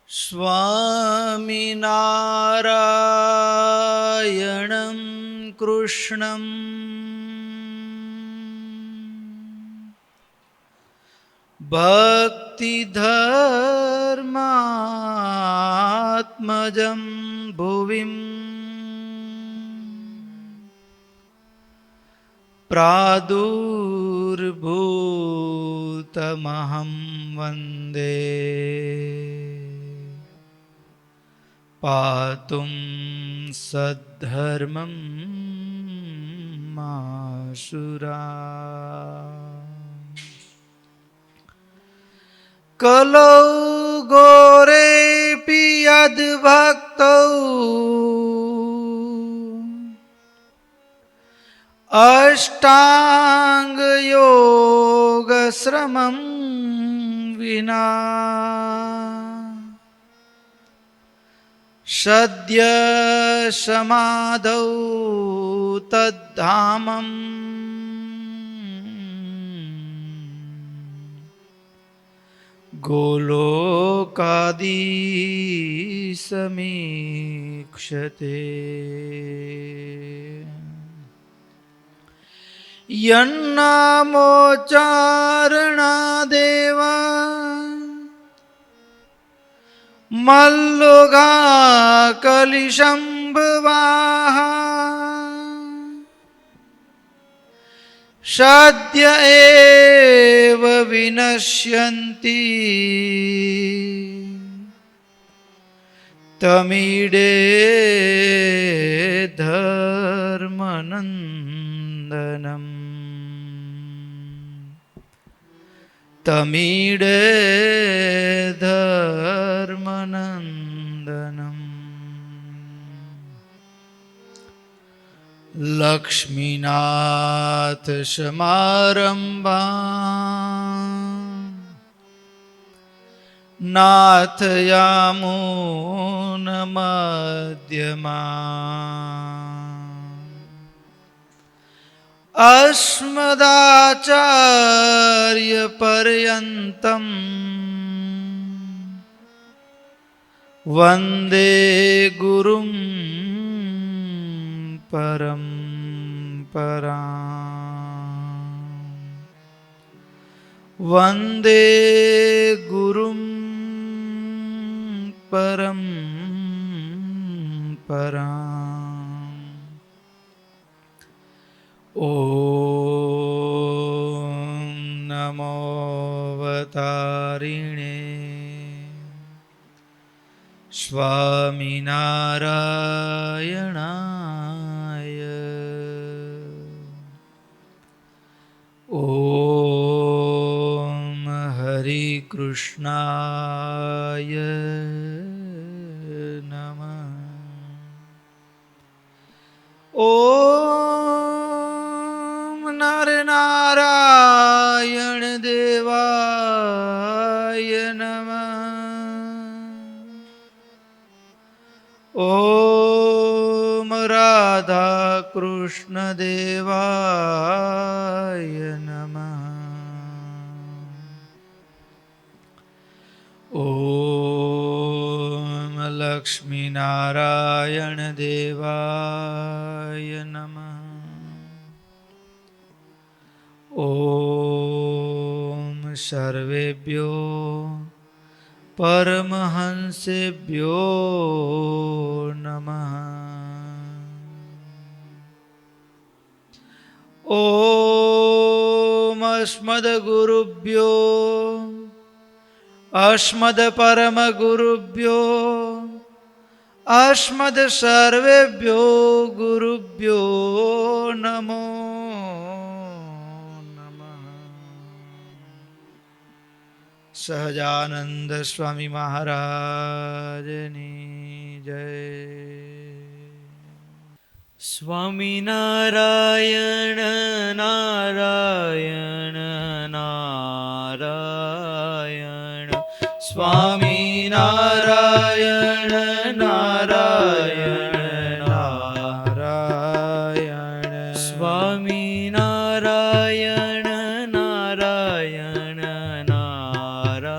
સ્વામિનારાયણં કૃષ્ણં ભક્તિધર્માત્મજં ભુવિં પ્રાદુર્ભૂતમહં વંદે પાતું સદ્ધર્મં માસુરા કલૌ ગોરેપી યદ્ભક્તૌ અષ્ટાંગ યોગ શ્રમં વિના સદ્ય સમાધૌ તદ્ધામં ગોલોકાદીસમીક્ષતે યન્નામોચ્ચારણાદેવ મલ્લુગા કલિશંભવાહ સદ્ય એવ વિનશ્યન્તિ તમીડે ધર્મનંદનમ તમીડે ધર્મનંદનમ લક્ષ્મીનાથ સમારંભાં નાથયામૂન મધ્યમાં અસ્મદાચાર્ય પર્યંતમ વંદે ગુરુમ પરંપરાં વંદે ગુરુમ પરંપરાં ઓમ નમો અવતારિણે સ્વામિનારાયણાય ઓમ હરિ કૃષ્ણાય નમઃ. ઓમ નરનારાયણ દેવાય નમઃ. ઓમ રાધા કૃષ્ણ દેવાય નમઃ. ઓમ લક્ષ્મી નારાયણ દેવાય નમઃ. ઓમ સર્વેભ્યો પરમહંસેભ્યો નમઃ. ઓમ અસ્મદ્ગુરુભ્યો અસ્મદ્પરમગુરુભ્યો અસ્મદ્ સર્વેભ્યો ગુરુભ્યો નમો નમઃ. સહજાનંદ સ્વામી મહારાજની જય. સ્વામિનારાયણ નારાયણ નારાયણ સ્વામિનારાયણ નારાયણ નારાયણ સ્વામિનારાયણ નારાયણ નારાયણ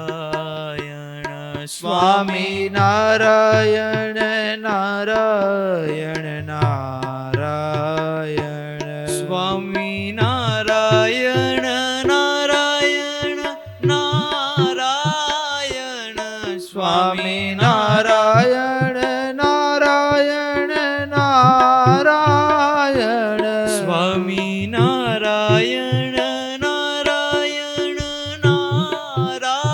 સ્વામિનારાયણ સ્વામી નારાયણ નારાયણ નારાયણ સ્વામી નારાયણ નારાયણ નારાયણ સ્વામી નારાયણ નારાયણ નારાયણ સ્વામી નારાયણ નારાયણ નારાયણ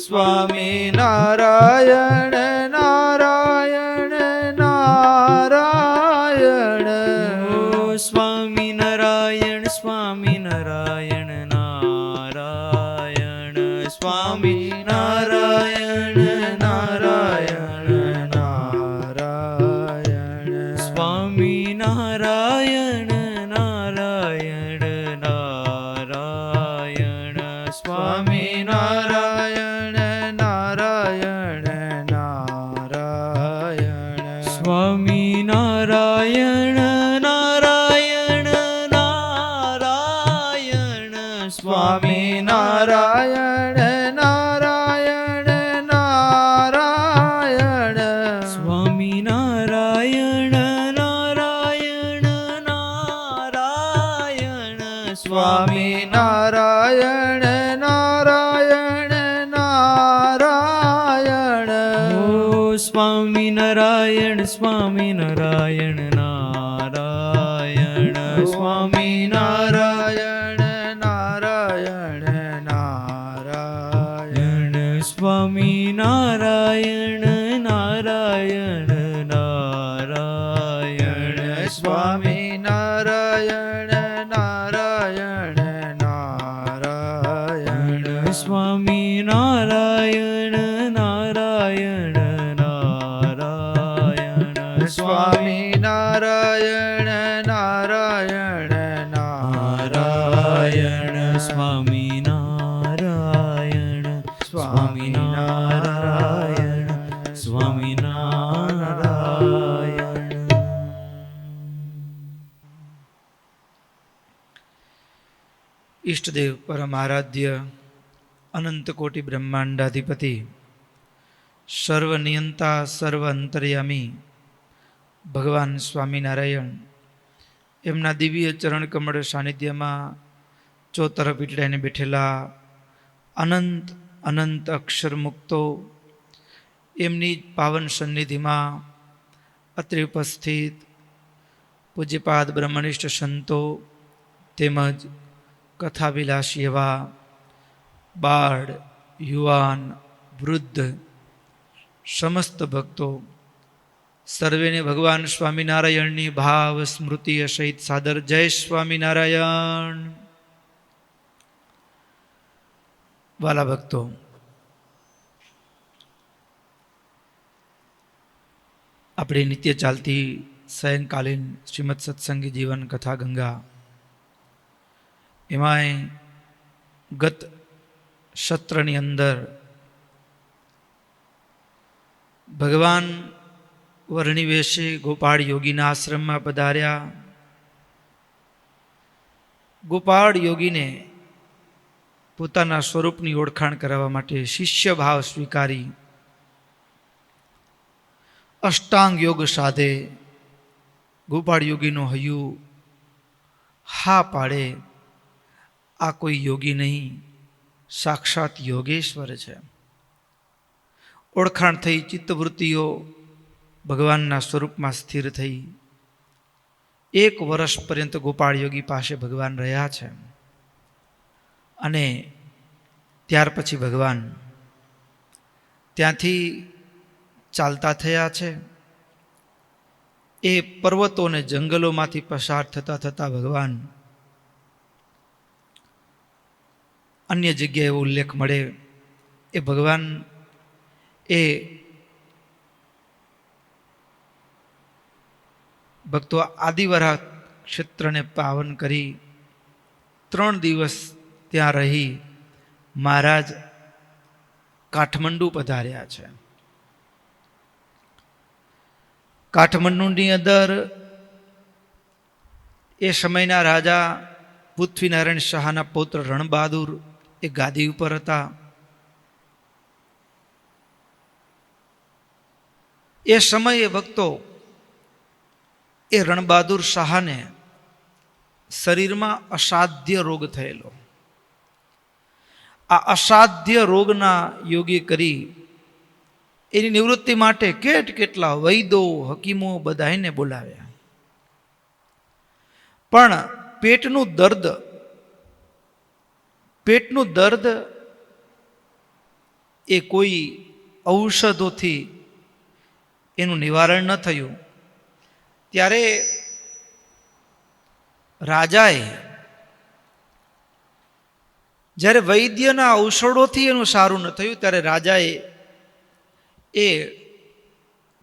સ્વામી નારાયણ નારાયણ નારાયણ સ્વામી નારાયણ સ્વામી નારાયણ નારાયણ સ્વામી નારાયણ નારાયણ નારાયણ સ્વામી નારાયણ નારાયણ નારાયણ સ્વામી નારાયણ નારાયણ નારાયણ સ્વામી નારાયણ નારાયણ નારાયણ સ્વામી નારાયણ નારાયણ નારાયણ સ્વામી નારાયણ નારાયણ નારાયણ સ્વામી નારાયણ નારાયણ નારાયણ સ્વામી નારાયણ સ્વામી નારાયણ નારાયણ સ્વામી નારાયણ નારાયણ નારાયણ સ્વામી નારાયણ નારાયણ નારાયણ સ્વામી નારાયણ નારાયણ નારાયણ સ્વામી નારાયણ નારાયણ નારાયણ સ્વામી નારાયણ નારાયણ નારાયણ સ્વામી નારાયણ સ્વામી નારાયણ સ્વામી નારાયણ. ઈષ્ટદેવ પરમ આરાધ્ય અનંત કોટી બ્રહ્માંડાધિપતિ સર્વનિયંતા સર્વ અંતર્યામી ભગવાન સ્વામિનારાયણ એમના દિવ્ય ચરણ કમળ સાનિધ્યમાં ચોતરફ વીટળાઈને બેઠેલા અનંત અનંત અક્ષર મુક્તો એમની પાવન સન્નિધિમાં અત્રે ઉપસ્થિત પૂજ્યપાદ બ્રહ્મનિષ્ઠ સંતો તેમજ કથાવિલાસી એવા બાળ યુવાન વૃદ્ધ સમસ્ત ભક્તો સર્વેને ભગવાન સ્વામિનારાયણની ભાવ સ્મૃતિ સહિત સાદર જય સ્વામિનારાયણ. વાલા ભક્તો, આપણી નિત્ય ચાલતી સાયંકાલીન શ્રીમદ સત્સંગી જીવન કથા ગંગા એમાંય ગત સત્રની અંદર ભગવાન વર્ણિવેશે ગોપાળ યોગીના આશ્રમમાં પધાર્યા. ગોપાળ યોગીને પોતાના સ્વરૂપની ઓળખાણ કરાવવા માટે શિષ્ય ભાવ સ્વીકારી અષ્ટાંગ યોગ સાધે ગોપાળ યોગીનો હૈયું હા પાડે, આ કોઈ યોગી નહીં, સાક્ષાત યોગેશ્વર છે. ઓળખાણ થઈ, ચિત્તવૃત્તિઓ ભગવાનના સ્વરૂપમાં સ્થિર થઈ. 1 વર્ષ પર્યંત ગોપાળ યોગી પાસે ભગવાન રહ્યા છે અને ત્યાર પછી ભગવાન ત્યાંથી ચાલતા થયા છે. એ પર્વતો અને જંગલોમાંથી પસાર થતા થતા ભગવાન અન્ય જગ્યાએ એવો ઉલ્લેખ મળે એ ભગવાન એ ભક્તો આદિવરા ક્ષેત્રને પાવન કરી 3 દિવસ ત્યાં રહી મહારાજ કાઠમંડુ પધાર્યા છે. કાઠમંડુની અંદર એ સમયના રાજા પૃથ્વીનારાયણ શાહના પૌત્ર રણબહાદુર એ ગાદી ઉપર હતા. એ સમયે ભક્તો એ રણબહાદુર શાહને શરીરમાં અસાધ્ય રોગ થયેલો. આ અસાધ્ય રોગના યોગી કરી એની નિવૃત્તિ માટે કેટલા વૈદો હકીમો બધાને બોલાવ્યા, પણ પેટનું દર્દ એ કોઈ ઔષધોથી એનું નિવારણ ન થયું. ત્યારે રાજાએ જ્યારે વૈદ્યના ઔષધોથી એનું સારું ન થયું ત્યારે રાજાએ એ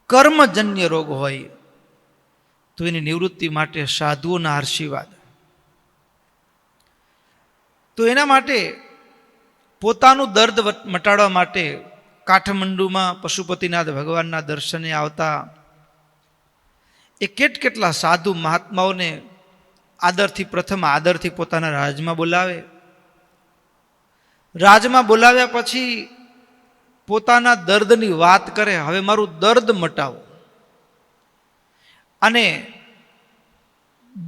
કર્મજન્ય રોગ હોય તો એની નિવૃત્તિ માટે સાધુઓના આશીર્વાદ, તો એના માટે પોતાનું દર્દ મટાડવા માટે કાઠમંડુમાં પશુપતિનાથ ભગવાનના દર્શને આવતા એ કેટલા સાધુ મહાત્માઓને પ્રથમ આદરથી પોતાના રાજમાં બોલાવે. રાજમાં બોલાવ્યા પછી પોતાના દર્દની વાત કરે, હવે મારું દર્દ મટાવો. અને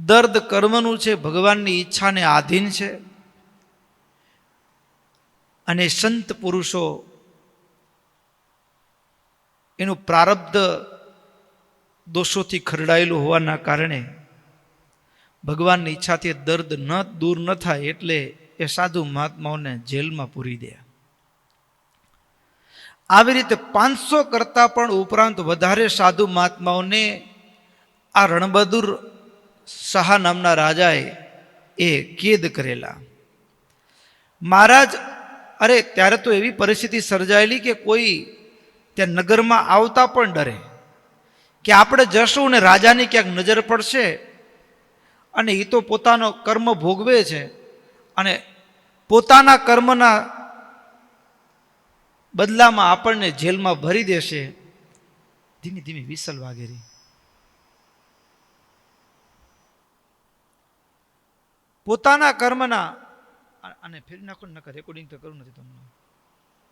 દર્દ કર્મનું છે, ભગવાનની ઈચ્છાને આધીન છે. અને સંત પુરુષો એનું પ્રારબ્ધ દોષોથી ખરડાયેલું હોવાના કારણે ભગવાનની ઈચ્છાથી દર્દ દૂર ન થાય એટલે એ સાધુ મહાત્માઓને જેલમાં પૂરી દે. આવી રીતે 500 કરતા પણ ઉપરાંત વધારે સાધુ મહાત્માઓને આ રણબહાદુર શાહ નામના રાજાએ એ કેદ કરેલા. મહારાજ ત્યારે તો એવી પરિસ્થિતિ સર્જાયેલી કે કોઈ ત્યાં નગરમાં આવતા પણ ડરે કે આપણે જશું ને રાજાની ક્યાંક નજર પડશે અને એ તો પોતાનો કર્મ ભોગવે છે અને પોતાના કર્મના બદલામાં આપણને જેલમાં ભરી દેશે. ધીમે ધીમે વિસલ વાગેરી. પોતાના કર્મના અને ફેરી નાખો ને, રેકોર્ડિંગ તો કરું નથી, તમને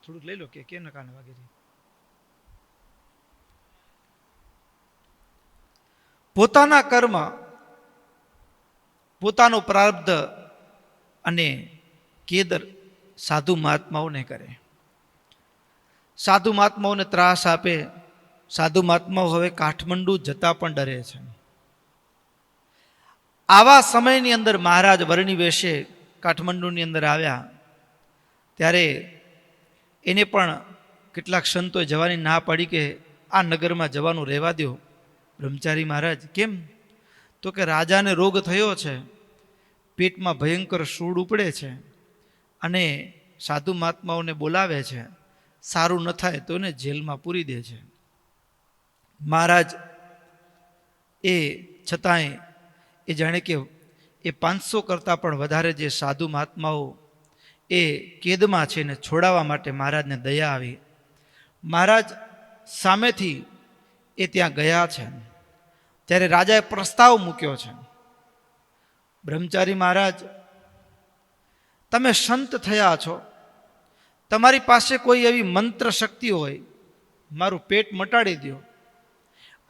થોડુંક લઈ લો કે નકાને વાગેરી. પોતાના કર્મ, પોતાનું પ્રારબ્ધ અને કેદર સાધુ મહાત્માઓને કરે. સાધુ મહાત્માઓને ત્રાસ આપે. સાધુ મહાત્માઓ હવે કાઠમંડુ જતા પણ ડરે છે. આવા સમયની અંદર મહારાજ વરણી વેશે કાઠમંડુની અંદર આવ્યા ત્યારે એને પણ કેટલાક સંતોએ જવાની ના પાડી કે આ નગરમાં જવાનું રહેવા દો. બ્રહ્મચારી મહારાજ, કેમ? તો કે રાજાને રોગ થયો છે, પેટમાં ભયંકર સૂળ ઉપડે છે અને સાધુ મહાત્માઓને બોલાવે છે, સારું ન થાય તો એને જેલમાં પૂરી દે છે. મહારાજ એ છતાંય એ જાણે કે એ 500 કરતાં પણ વધારે જે સાધુ મહાત્માઓ એ કેદમાં છે એને છોડાવવા માટે મહારાજને દયા આવી. મહારાજ સામેથી એ ત્યાં ગયા છે ત્યારે રાજાએ પ્રસ્તાવ મૂક્યો છે, બ્રહ્મચારી મહારાજ, તમે સંત થયા છો, તમારી પાસે કોઈ એવી મંત્ર શક્તિ હોય, મારું પેટ મટાડી દો,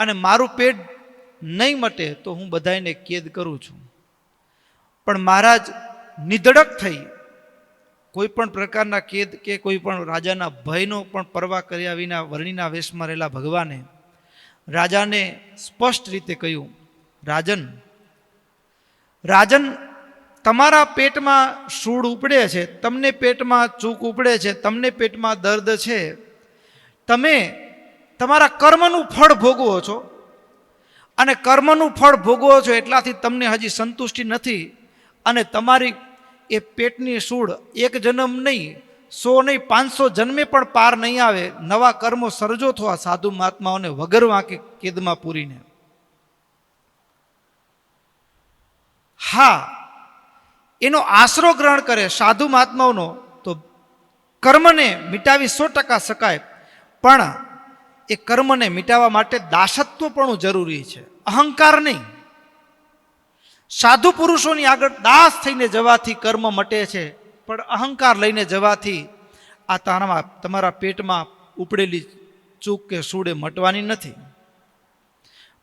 અને મારું પેટ નહીં મટે તો હું બધાને કેદ કરું છું. પણ મહારાજ નિધડક થઈ કોઈ પણ પ્રકારના કેદ કે કોઈ પણ રાજાના ભયનો પણ પરવા કર્યા વિના વર્ણિના વેશમાં રહેલા ભગવાને રાજાને સ્પષ્ટ રીતે કહ્યું, રાજન, તમારા પેટમાં સૂળ ઉપડે છે, તમને પેટમાં ચૂક ઉપડે છે, તમને પેટમાં દર્દ છે, તમે તમારા કર્મનું ફળ ભોગવો છો અને કર્મનું ફળ ભોગવો છો એટલાથી તમને હજી સંતુષ્ટિ નથી અને તમારી એ પેટની સૂળ એક જન્મ નહીં, 100 નહીં, 500 જન્મે પણ પાર નહીં આવે. નવા કર્મો સર્જો થવા સાધુ મહાત્માઓને વગર વાંકે કેદમાં પૂરીને. હા, એનો આશરો ગ્રહણ કરે સાધુ મહાત્માઓનો તો કર્મને મિટાવી 100% શકાય, પણ એ કર્મને મિટાવવા માટે દાસત્વ પણ જરૂરી છે, અહંકાર નહીં. સાધુ પુરુષોની આગળ દાસ થઈને જવાથી કર્મ મટે છે, પણ અહંકાર લઈને જવાથી આ તમારા પેટમાં ઉપડેલી ચૂક કે સૂડે મટવાની નથી.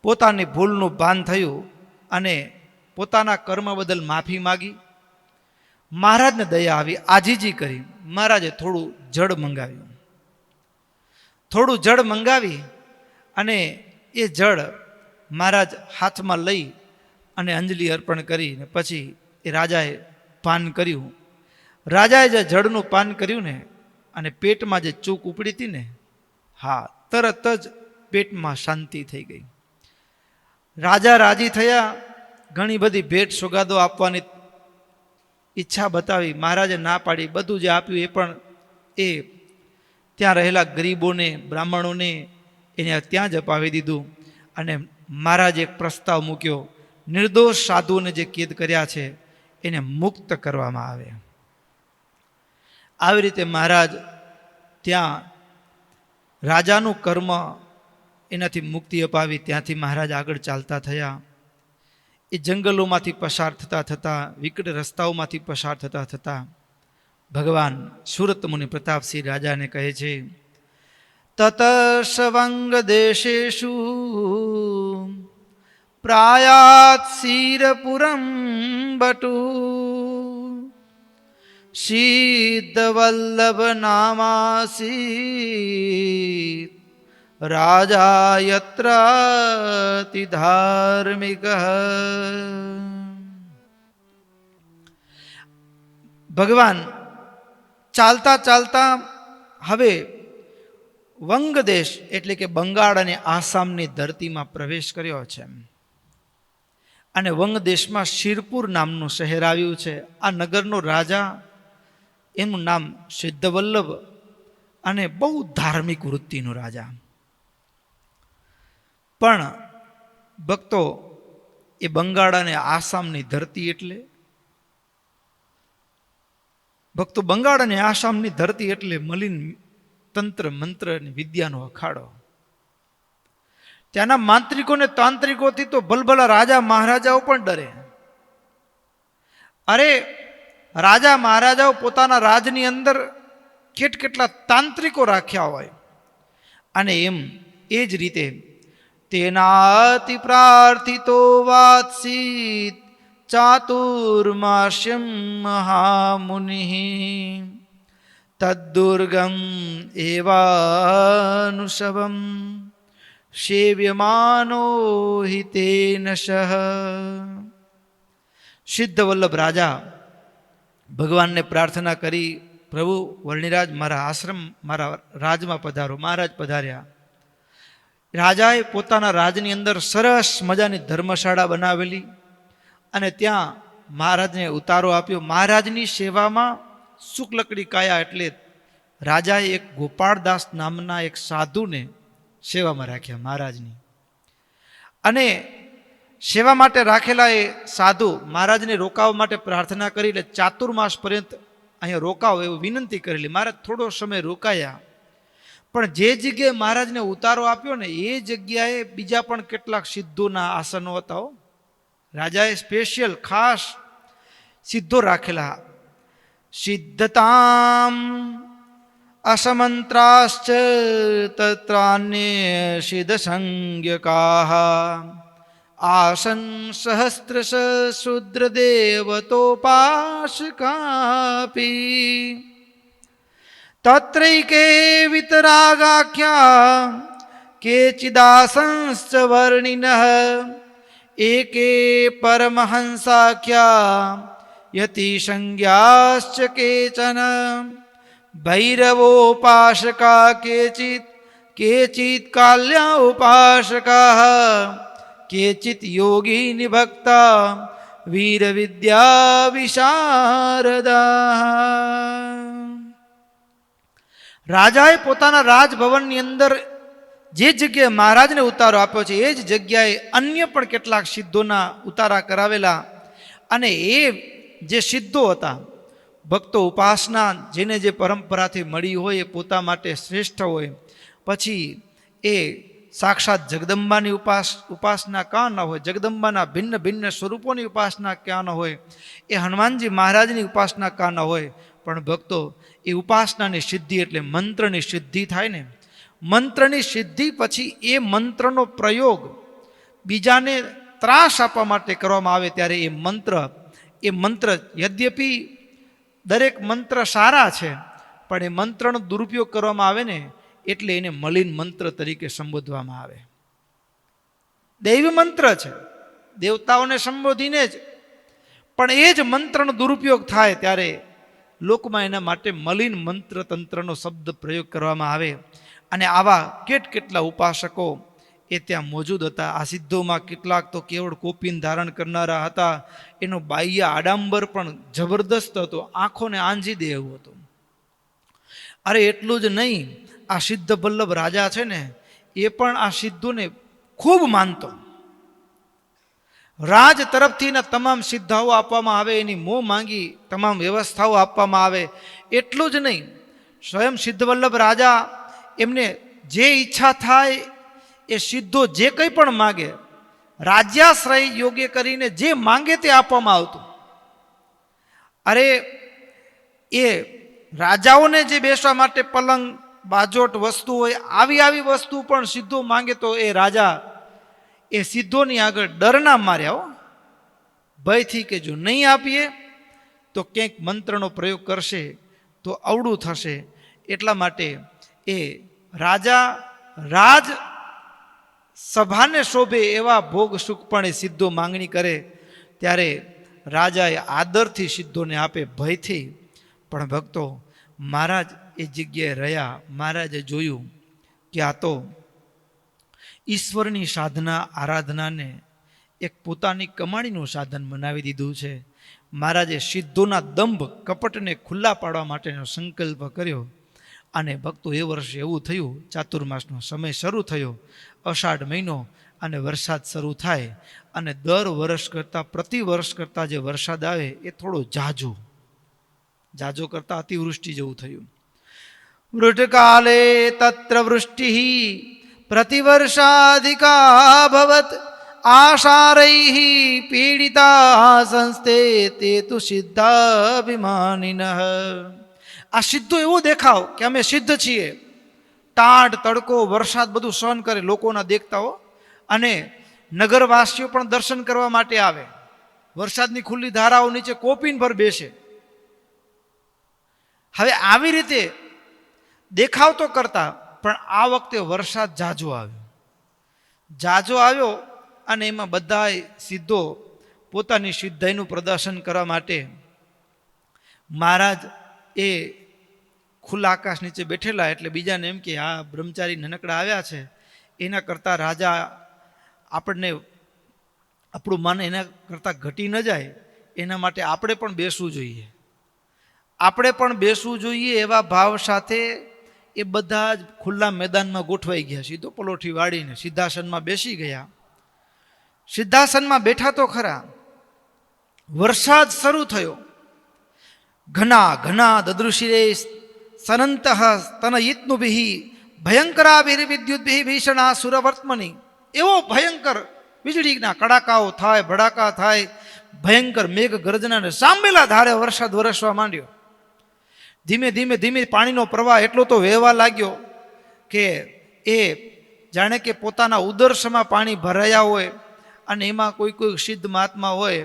પોતાની ભૂલનું ભાન થયું અને પોતાના કર્મ બદલ માફી માગી. મહારાજને દયા આવી, આજીજી કરી. મહારાજે થોડું જળ મંગાવ્યું. થોડું જળ મંગાવી અને એ જળ મહારાજ હાથમાં લઈ અને અંજલિ અર્પણ કરીને પછી એ રાજાએ પાન કર્યું. રાજાએ જે જળનું પાન કર્યું ને અને પેટમાં જે ચૂક ઉપડી હતી ને, હા, તરત જ પેટમાં શાંતિ થઈ ગઈ. રાજા રાજી થયા. ઘણી બધી ભેટ સોગાદો આપવાની ઈચ્છા બતાવી. મહારાજે ના પાડી. બધું જે આપ્યું એ પણ એ ત્યાં રહેલા ગરીબોને, બ્રાહ્મણોને એને ત્યાં જ અપાવી દીધું. અને મહારાજે એક પ્રસ્તાવ મૂક્યો, નિર્દોષ સાધુઓને જે કેદ કર્યા છે એને મુક્ત કરવામાં આવે. આવી રીતે મહારાજ ત્યાં રાજાનું કર્મ એનાથી મુક્તિ અપાવી. ત્યાંથી મહારાજ આગળ ચાલતા થયા. એ જંગલોમાંથી પસાર થતા થતા, વિકટ રસ્તાઓમાંથી પસાર થતા થતા ભગવાન સુરત મુનિ પ્રતાપસિંહ રાજાને કહે છે, તત સવંગ દેશેષુ પ્રાયાત શિરપુરમ બટુ સિદ્ધ વલ્લભ નામાસી રાજા યત્રાતિ ધાર્મિક. ભગવાન ચાલતા ચાલતા હવે વંગ દેશ એટલે કે બંગાળ અને આસામની ધરતીમાં પ્રવેશ કર્યો છે. અને વંગ દેશમાં શિરપુર નામનું શહેર આવ્યું છે. આ નગરનો રાજા, એનું નામ સિદ્ધવલ્લભ અને બહુ ધાર્મિક વૃત્તિનો રાજા. પણ ભક્તો, એ બંગાળ અને આસામની ધરતી એટલે ભક્તો, બંગાળ અને આસામની ધરતી એટલે મલિન તંત્ર મંત્ર અને વિદ્યાનો અખાડો. ત્યાંના માંત્રિકો ને તાંત્રિકોથી તો ભલભલા રાજા મહારાજાઓ પણ ડરે. અરે, રાજા મહારાજાઓ પોતાના રાજની અંદર કેટલા તાંત્રિકો રાખ્યા હોય. અને એમ એ જ રીતે તેનાતિ પ્રાર્થિતો વાત્સીત ચાતુર્માસ્યમ મહામુનિ તદ્દુર્ગમ એવાનુશવમ સેવ્યમાનો હિતેન સહ. સિદ્ધ વલ્લભ રાજા ભગવાનને પ્રાર્થના કરી, પ્રભુ વર્ણિરાજ મારા આશ્રમ, મારા રાજમાં પધારો. મહારાજ પધાર્યા. રાજાએ પોતાના રાજની અંદર સરસ મજાની ધર્મશાળા બનાવેલી અને ત્યાં મહારાજને ઉતારો આપ્યો. મહારાજની સેવામાં શુક્લકડી કાયા એટલે રાજાએ એક ગોપાળદાસ નામના એક સાધુને સેવામાં રાખ્યા મહારાજની. અને સેવા માટે રાખેલા એ સાધુ મહારાજને રોકાવા માટે પ્રાર્થના કરી, એટલે ચાતુર્માસ પર્યંત અહીંયા રોકાવો એવું વિનંતી કરેલી. મહારાજ થોડો સમય રોકાયા. પણ જે જગ્યાએ મહારાજને ઉતારો આપ્યો ને એ જગ્યાએ બીજા પણ કેટલાક સિદ્ધોના આસનો હતા. રાજાએ સ્પેશિયલ ખાસ સિદ્ધો રાખેલા. સિદ્ધતામ અસમંત્રાશ્ચ તત્રાન્ય સિદ્ધ સંજ્ઞકાઃ આસન સહસ્રશ શુદ્ર દેવતોપાસકાપી તત્રૈકે વિતરાગાખ્યા કેચિદાસંશ્ચ વર્ણિનઃ એકે પરમહંસાખ્યા યતિ સંજ્ઞાશ્ચ કેચન ભૈરવોપાસકા કેચિત કાલ્યા ઉપાસકાઃ કેચિત યોગીનિ ભક્તા વીર વિદ્યા વિશારદાઃ. રાજાએ પોતાના રાજભવનની અંદર જે જગ્યાએ મહારાજને ઉતારો આપ્યો છે એ જ જગ્યાએ અન્ય પણ કેટલાક સિદ્ધોના ઉતારા કરાવેલા. અને એ જે સિદ્ધો હતા, ભક્તો, ઉપાસના જેને જે પરંપરાથી મળી હોય એ પોતા માટે શ્રેષ્ઠ હોય. પછી એ સાક્ષાત જગદંબાની ઉપાસના ક્યાં ન હોય, જગદંબાના ભિન્ન ભિન્ન સ્વરૂપોની ઉપાસના ક્યાં ન હોય, એ હનુમાનજી મહારાજની ઉપાસના ક્યાં ન હોય. પણ ભક્તો, એ ઉપાસનાની સિદ્ધિ એટલે મંત્રની સિદ્ધિ થાય ને, મંત્રની સિદ્ધિ પછી એ મંત્રનો પ્રયોગ બીજાને ત્રાસ આપવા માટે કરવામાં આવે ત્યારે એ મંત્ર યદ્યપિ દરેક મંત્ર સારા છે, પણ એ મંત્રનો દુરુપયોગ કરવામાં આવે ને એટલે એને મલિન મંત્ર તરીકે સંબોધવામાં આવે. દૈવી મંત્ર છે, દેવતાઓને સંબોધીને જ, પણ એ જ મંત્રનો દુરુપયોગ થાય ત્યારે લોકમાં એના માટે મલિન મંત્ર તંત્રનો શબ્દ પ્રયોગ કરવામાં આવે. અને આવા કેટલા ઉપાસકો એ ત્યાં મોજૂદ હતા. આ સિદ્ધોમાં કેટલાક તો કેવળ કોપીન ધારણ કરનારા હતા. એનો બાહ્ય આડાંબર પણ જબરદસ્ત હતો, આંખોને આંજી દે એવું હતું. અરે એટલું જ નહીં, આ સિદ્ધ વલ્લભ રાજા છે ને એ પણ આ સિદ્ધોને ખૂબ માનતો. રાજ તરફથી તમામ સિદ્ધાઓ આપવામાં આવે, એની મોં માંગી તમામ વ્યવસ્થાઓ આપવામાં આવે. એટલું જ નહીં, સ્વયં સિદ્ધ વલ્લભ રાજા એમને જે ઈચ્છા થાય એ સિદ્ધો જે કંઈ પણ માગે, રાજ્યાશ્રય યોગ્ય કરીને જે માંગે તે આપવામાં આવતું. અરે એ રાજાઓને જે બેસવા માટે પલંગ બાજોટ વસ્તુ હોય, આવી વસ્તુ પણ સિદ્ધો માંગે તો એ રાજા એ સિદ્ધોની આગળ ડરના માર્યા હો, ભયથી કે જો નહીં આપીએ તો ક્યાંક મંત્રનો પ્રયોગ કરશે તો અવળું થશે. એટલા માટે એ રાજા રાજ સભાને શોભે એવા ભોગ સુખ પણ એ સિદ્ધો માંગણી કરે ત્યારે રાજાએ આદરથી સિદ્ધોને આપે, ભયથી. પણ ભક્તો, મહારાજ એ જગ્યાએ રહ્યા. મહારાજે જોયું કે આ તો ઈશ્વરની સાધના આરાધનાને એક પોતાની કમાણીનું સાધન બનાવી દીધું છે. મહારાજે સિદ્ધોના દંભ કપટને ખુલ્લા પાડવા માટેનો સંકલ્પ કર્યો. અને ભક્તો, એ વર્ષે એવું થયું, ચાતુર્માસનો સમય શરૂ થયો, અષાઢ મહિનો, અને વરસાદ શરૂ થાય. અને દર વર્ષ કરતાં પ્રતિ વર્ષ કરતાં જે વરસાદ આવે એ થોડો જાજો કરતાં અતિવૃષ્ટિ જેવું થયું. વૃષ્ટકાલે તત્ર વૃષ્ટિ પ્રતિવર્ષાધિકા ભવત આશારૈઃ પીડિતા સંસ્તે તે તુ સિદ્ધાભિમાનિનઃ. આ સિદ્ધો એવો દેખાવ કે અમે સિદ્ધ છીએ, ટાઢ તડકો વરસાદ બધું સહન કરે લોકોના દેખતાઓ, અને નગરવાસીઓ પણ દર્શન કરવા માટે આવે. વરસાદની ખુલ્લી ધારાઓ નીચે કોપીન ભર બેસે. હવે આવી રીતે દેખાવ તો કરતા, પણ આ વખતે વરસાદ જાજો આવ્યો અને એમાં બધા સિદ્ધો પોતાની સિદ્ધાઈનું પ્રદર્શન કરવા માટે મહારાજ એ ખુલ્લા આકાશ નીચે બેઠેલા. એટલે બીજાને એમ કે આ બ્રહ્મચારી નનકડા આવ્યા છે, એના કરતાં રાજા આપણું મન એના કરતાં ઘટી ન જાય એના માટે આપણે પણ બેસવું જોઈએ. એવા ભાવ સાથે એ બધા જ ખુલ્લા મેદાનમાં ગોઠવાઈ ગયા. સીધો પલોઠી વાળીને સિદ્ધાસનમાં બેસી ગયા. સિદ્ધાસનમાં બેઠા તો ખરા, વરસાદ શરૂ થયો. ઘના દદૃશિરે સનંત સ્તનયિત્નુભિઃ ભયંકરાભિર્વિદ્યુદ્ભિઃ ભીષણા સુરવર્ત્મની. એવો ભયંકર વીજળીના કડાકાઓ થાય, ભડાકા થાય, ભયંકર મેઘ ગર્જનાને સાંભેલા ધારે વરસાદ વરસવા માંડ્યો. ધીમે પાણીનો પ્રવાહ એટલો તો વહેવા લાગ્યો કે એ જાણે કે પોતાના ઉદર્શમાં પાણી ભરાયા હોય, અને એમાં કોઈ સિદ્ધ મહાત્મા હોય,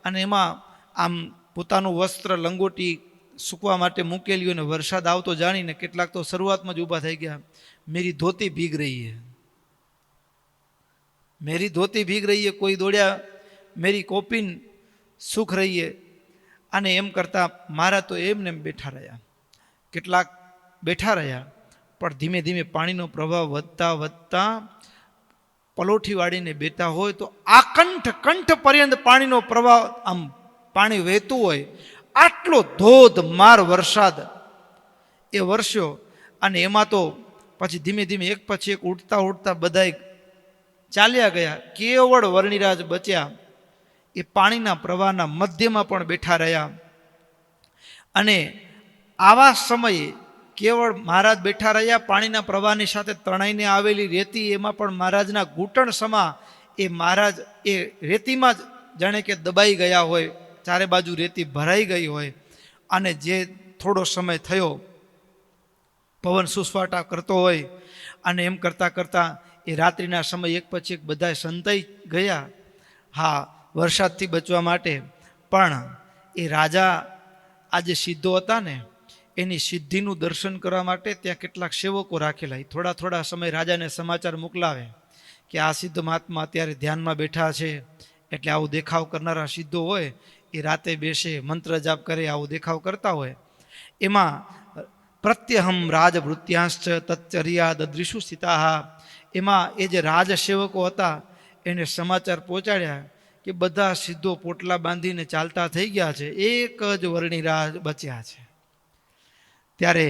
અને એમાં આમ પોતાનું વસ્ત્ર લંગોટી સૂકવા માટે મૂકેલી હોય, ને વરસાદ આવતો જાણીને કેટલાક તો શરૂઆતમાં જ ઊભા થઈ ગયા. મેરી ધોતી ભીગ રહી હે, કોઈ દોડ્યા મેરી કોપીન સૂખ રહી હે. અને એમ કરતા મારા તો એમને બેઠા રહ્યા. કેટલાક બેઠા રહ્યા, પણ ધીમે પાણીનો પ્રભાવ વધતા પલોઠી વાળીને બેઠા હોય તો આ કંઠ પર્યંત પાણીનો પ્રવાહ, આમ પાણી વહેતું હોય. આટલો ધોધમાર વરસાદ એ વરસ્યો. અને એમાં તો પછી ધીમે એક પછી એક ઉઠતા બધાય ચાલ્યા ગયા. કેવળ વર્ણિરાજ બચ્યા, એ પાણીના પ્રવાહના મધ્યમાં પણ બેઠા રહ્યા. અને આવા સમયે કેવળ મહારાજ બેઠા રહ્યા. પાણીના પ્રવાહની સાથે તણાઈને આવેલી રેતી, એમાં પણ મહારાજના ઘૂંટણ સમા એ મહારાજ એ રેતીમાં જ જાણે કે દબાઈ ગયા હોય, ચારે બાજુ રેતી ભરાઈ ગઈ હોય. અને જે થોડો સમય થયો પવન સુસવાટા કરતો હોય અને એમ કરતાં કરતાં એ રાત્રિના સમય એક પછી એક બધા સંતાઈ ગયા. હા, વરસાદથી બચવા માટે. પણ એ રાજા આ જે સિદ્ધો હતા ને એની સિદ્ધિનું દર્શન કરવા માટે ત્યાં કેટલાક સેવકો રાખેલા. એ થોડા થોડા સમય રાજાને સમાચાર મોકલાવે કે આ સિદ્ધ મહાત્મા અત્યારે ધ્યાનમાં બેઠા છે. એટલે આવું દેખાવ કરનારા સિદ્ધો હોય એ રાતે બેસે, મંત્ર જાપ કરે, આવું દેખાવ કરતા હોય. એમાં પ્રત્યહમ રાજવૃત્યાંશ્ચ તચ્ચર્યા દદૃશુ સ્થિતા, એમાં એ જે રાજસેવકો હતા એને સમાચાર પહોંચાડ્યા કે બધા સિદ્ધો પોટલા બાંધીને ચાલતા થઈ ગયા છે, એક જ વર્ણિરાજ બચ્યા છે. ત્યારે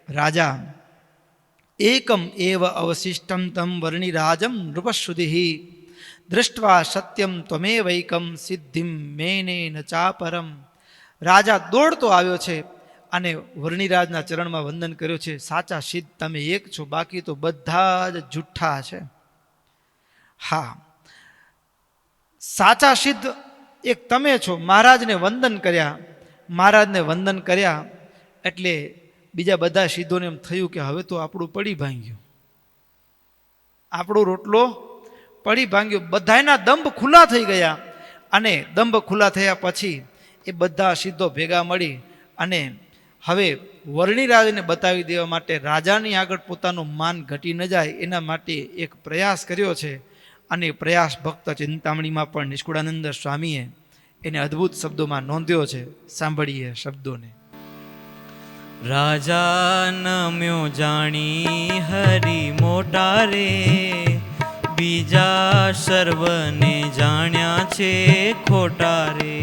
રાજા એકમ એવ અવશિષ્ટમ તમ વર્ણિરાજમ નૃપશ્રુધિ દૃષ્ટવા સત્યમ ત્વમેવૈકમ સિદ્ધિમ મેને ન ચાપરમ. રાજા દોડતો આવ્યો છે અને વર્ણિરાજના ચરણમાં વંદન કર્યો છે. સાચા સિદ્ધ તમે એક છો, બાકી તો બધા જ જુઠ્ઠા છે. હા, સાચા સિદ્ધ એક તમે છો. મહારાજને વંદન કર્યા. મહારાજને વંદન કર્યા એટલે બીજા બધા સિદ્ધોને એમ થયું કે હવે તો આપણું પડી ભાંગ્યું, આપણો રોટલો પડી ભાંગ્યો. બધાના દંભ ખુલ્લા થઈ ગયા. અને દંભ ખુલ્લા થયા પછી એ બધા સિદ્ધો ભેગા મળી અને હવે વર્ણિરાજને બતાવી દેવા માટે, રાજાની આગળ પોતાનું માન ઘટી ન જાય એના માટે એક પ્રયાસ કર્યો છે. અને પ્રયાસ ભક્ત ચિંતામણીમાં પણ નિષ્કુળાનંદ સ્વામીએ એને અદ્ભુત શબ્દોમાં નોંધ્યો છે. સાંભળીએ શબ્દોને. રાજા નમ્યો જાણી હરિ મોટા રે, બીજા સર્વને જાણ્યા છે ખોટા રે.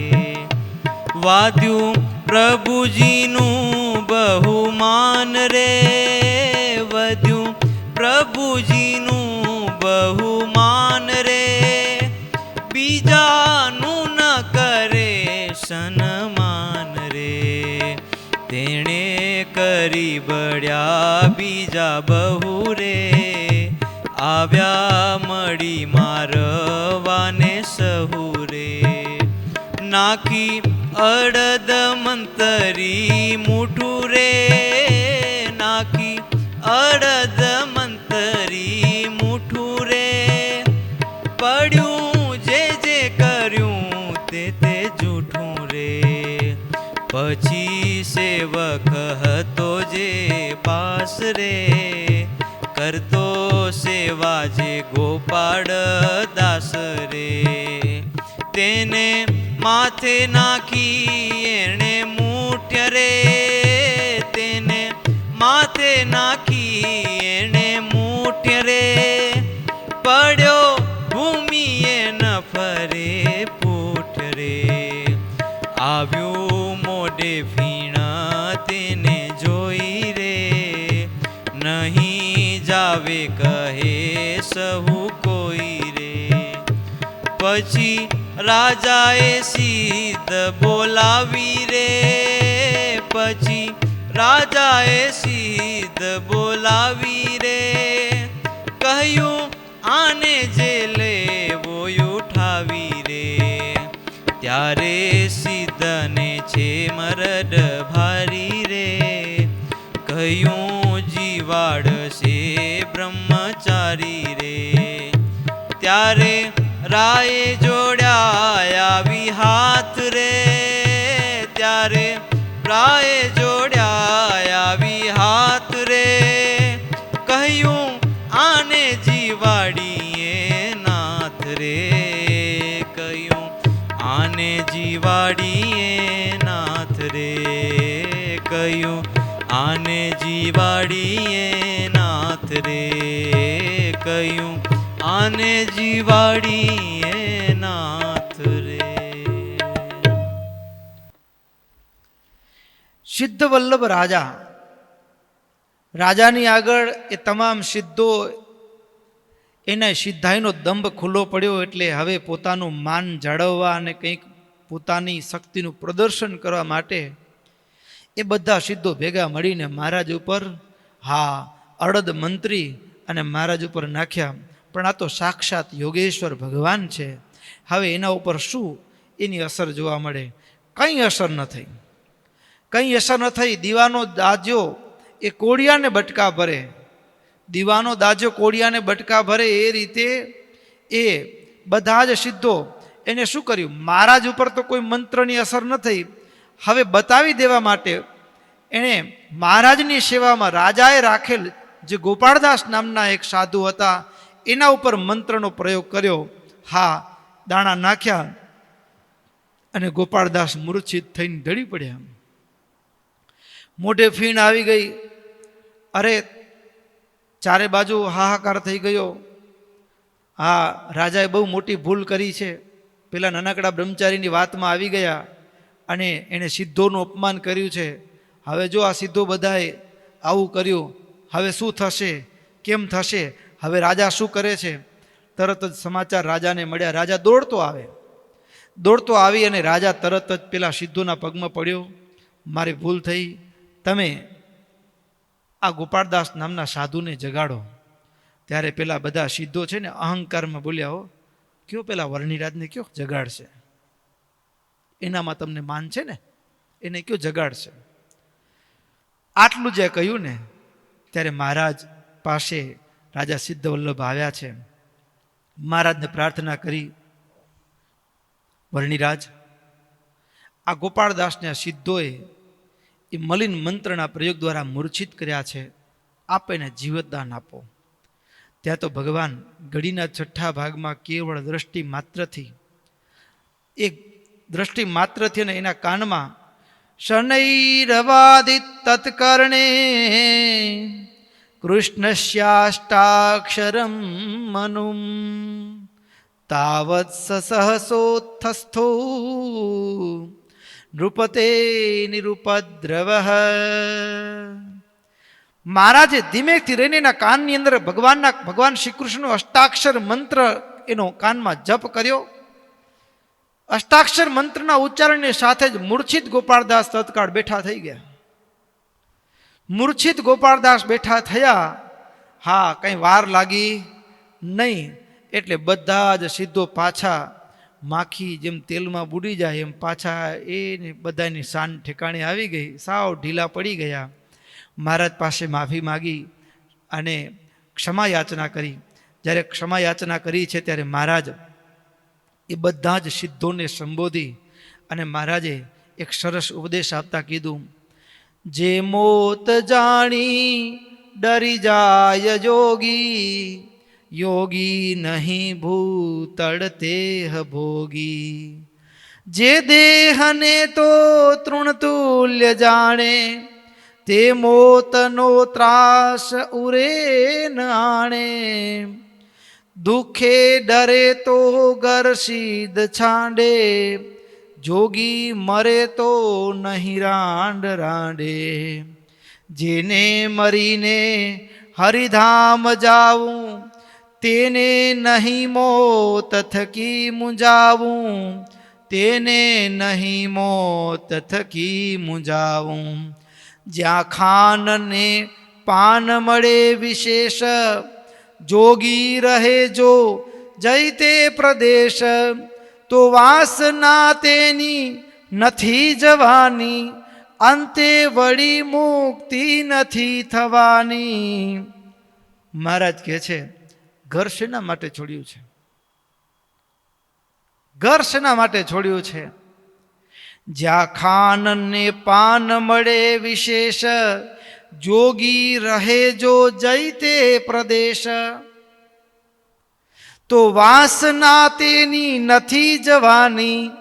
વાદ્યું પ્રભુજીનું બહુમાન રે, વધ્યું પ્રભુજીનું બહુમાન રે. બીજાનું ન કરે સન્માન રે, તેણે કરી બળ્યા બીજા બહુ રે. આવ્યા મળી મારવાને સહુ રે. નાખી અડદ મંતરી મૂઠું રે, નાખી અડદ મંતરી મૂઠું રે. પડ્યું જે જે કર્યું તે જૂઠું રે. પછી સેવક હતો જે પાસ રે, કરતો સેવા જે ગોપાળ દાસ રે. તેને માથે નાખી એણે મૂઠ્ય રે, તેને માથે નાખી એણે મૂઠ્ય રે. પડ્યો ભૂમિએ ન ફરે પૂઠ્ય રે. આવ્યું મોઢે ફીણા તેને જોઈ રે, નહીં જાવે કહે સહુ કોઈ રે. પછી રાજાએ સિદ્ધ બોલાવી રે, પછી રાજાએ સિદ્ધ બોલાવી રે. કહ્યું આને જે લેવો ઉઠાવી રે. ત્યારે સિદ્ધને છે મરડ ભારી રે, કહ્યું જીવાડશે બ્રહ્મચારી રે. ત્યારે રાયે જોડ્યા આવી હાથ રે, ત્યારે રાયે જોડ્યા આવી હાથ રે. કહ્યું આને જીવાડીએ નાથ રે, કહ્યું આને જીવાડીએ નાથ રે. કહ્યું આને જીવાડીએ નાથ રે, કહ્યું આને જીવાડીએ નાથ રે. સિદ્ધ વલ્લભ રાજા, રાજાની આગળ એ તમામ સિદ્ધો, એના સિદ્ધાઈનો દંભ ખુલ્લો પડ્યો. એટલે હવે પોતાનું માન જાળવવા અને કંઈક પોતાની શક્તિનું પ્રદર્શન કરવા માટે એ બધા સિદ્ધો ભેગા મળીને મહારાજ ઉપર, હા, અડદ મંત્રી અને મહારાજ ઉપર નાખ્યા. પણ આ તો સાક્ષાત યોગેશ્વર ભગવાન છે. હવે એના ઉપર શું એની અસર જોવા મળે? કંઈ અસર ન થઈ, કંઈ અસર ન થઈ. દીવાનો દાજ્યો એ કોળિયાને બટકા ભરે, દીવાનો દાજો કોળિયાને બટકા ભરે એ રીતે એ બધા જ સિદ્ધો એને શું કર્યું, મહારાજ ઉપર તો કોઈ મંત્રની અસર ન થઈ, હવે બતાવી દેવા માટે એણે મહારાજની સેવામાં રાજાએ રાખેલ જે ગોપાળદાસ નામના એક સાધુ હતા એના ઉપર મંત્રનો પ્રયોગ કર્યો. હા, દાણા નાખ્યા અને ગોપાળદાસ મૂર્છિત થઈને ઢળી પડ્યા. મોઢે ફીણ આવી ગઈ. અરે ચારે બાજુ હાહાકાર થઈ ગયો. હા, રાજાએ બહુ મોટી ભૂલ કરી છે. પેલા નાનકડા બ્રહ્મચારીની વાતમાં આવી ગયા અને એણે સિદ્ધોનું અપમાન કર્યું છે. હવે જો આ સિદ્ધો બધાએ આવું કર્યું, હવે શું થશે, કેમ થશે? હવે રાજા શું કરે છે? તરત જ સમાચાર રાજાને મળ્યા. રાજા દોડતો આવી અને રાજા તરત જ પેલા સિદ્ધોના પગમાં પડ્યો. મારી ભૂલ થઈ, તમે આ ગોપાળદાસ નામના સાધુને જગાડો. ત્યારે પેલા બધા સિદ્ધો છે ને અહંકારમાં બોલ્યા, હો કયો પેલા વર્ણિરાજને કયો જગાડશે, એનામાં તમને માન છે ને, એને કયો જગાડશે. આટલું જે કહ્યું ને ત્યારે મહારાજ પાસે રાજા સિદ્ધ વલ્લભ આવ્યા છે. મહારાજને પ્રાર્થના કરી, વર્ણિરાજ, આ ગોપાળદાસને આ સિદ્ધોએ એ મલિન મંત્રના પ્રયોગ દ્વારા મૂર્છિત કર્યા છે, આપ એને જીવતદાન આપો. ત્યાં તો ભગવાન ઘડીના છઠ્ઠા ભાગમાં કેવળ દ્રષ્ટિ માત્રથી, એક દ્રષ્ટિ માત્રથી અને એના કાનમાં શનૈરવાદિત તત્કર્ણે કૃષ્ણસ્યાષ્ટાક્ષરમ મનુમ તાવત સહસોત્થસ્થો નૃપતે નિરુપદ્રવ. મહારાજે ધીમેથી રહીને એના કાનની અંદર ભગવાન શ્રી કૃષ્ણનો અષ્ટાક્ષર મંત્ર એનો કાનમાં જપ કર્યો. અષ્ટાક્ષર મંત્રના ઉચ્ચારણની સાથે જ મૂર્છિત ગોપાળદાસ તત્કાળ બેઠા થઈ ગયા. મૂર્છિત ગોપાળદાસ બેઠા થયા. હા, કંઈ વાર લાગી નહીં. એટલે બધા જ સિદ્ધો પાછા માખી જેમ તેલમાં બુડી જાય એમ પાછા એને બધાની શાન ઠેકાણે આવી ગઈ, સાવ ઢીલા પડી ગયા. મહારાજ પાસે માફી માગી અને ક્ષમા યાચના કરી. જ્યારે ક્ષમા યાચના કરી છે ત્યારે મહારાજ એ બધા જ સિદ્ધોને સંબોધી અને મહારાજે એક સરસ ઉપદેશ આપતા કીધું, જે મોત જાણી ડરી જાય જોગી, યોગી નહીં ભૂતળ તેહ ભોગી. જે દેહને તો તૃણતુલ્ય જાણે, તે મોતનો ત્રાસ ઉરે ન આણે. દુઃખે ડરે તો ગરસીદ છાંડે, જોગી મરે તો નહીં રાંડ રાંડે. જેને મરીને હરિધામ જાવું, તેને નહીં મોત થકી મુંજાવું, તેને નહીં મોત થકી મુંજાવું. જ્યાં ખાન ને પાન મળે વિશેષ, જોગી રહે જો જઈતે પ્રદેશ. તો વાસના તેની નથી જવાની, અંતે વળી મુક્તિ નથી થવાની. મહારાજ કહે છે, ઘર શેના માટે છોડ્યું છે? ઘર શેના માટે છોડ્યું છે? જ્યાં ખાન ને પાન મળે વિશેષ, જોગી રહે જો જઈતે પ્રદેશ. તો વાસના તેની નથી જવાની,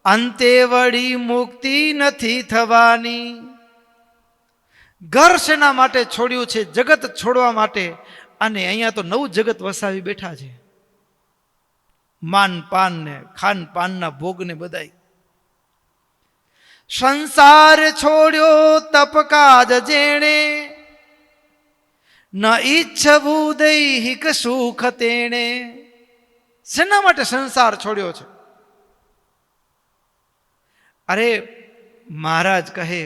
અંતે વળી મુક્તિ નથી થવાની. ઘર શેના માટે છોડ્યું છે? જગત છોડવા માટે. અને અહીંયા તો નવું જગત વસાવી બેઠા છે. માન પાન ને ખાન પાનના ભોગને બધાય. સંસાર છોડ્યો તપકાજ જેણે, ન ઈચ્છવું દૈહિક સુખ તેણે. શેના માટે સંસાર છોડ્યો છે? અરે મહારાજ કહે,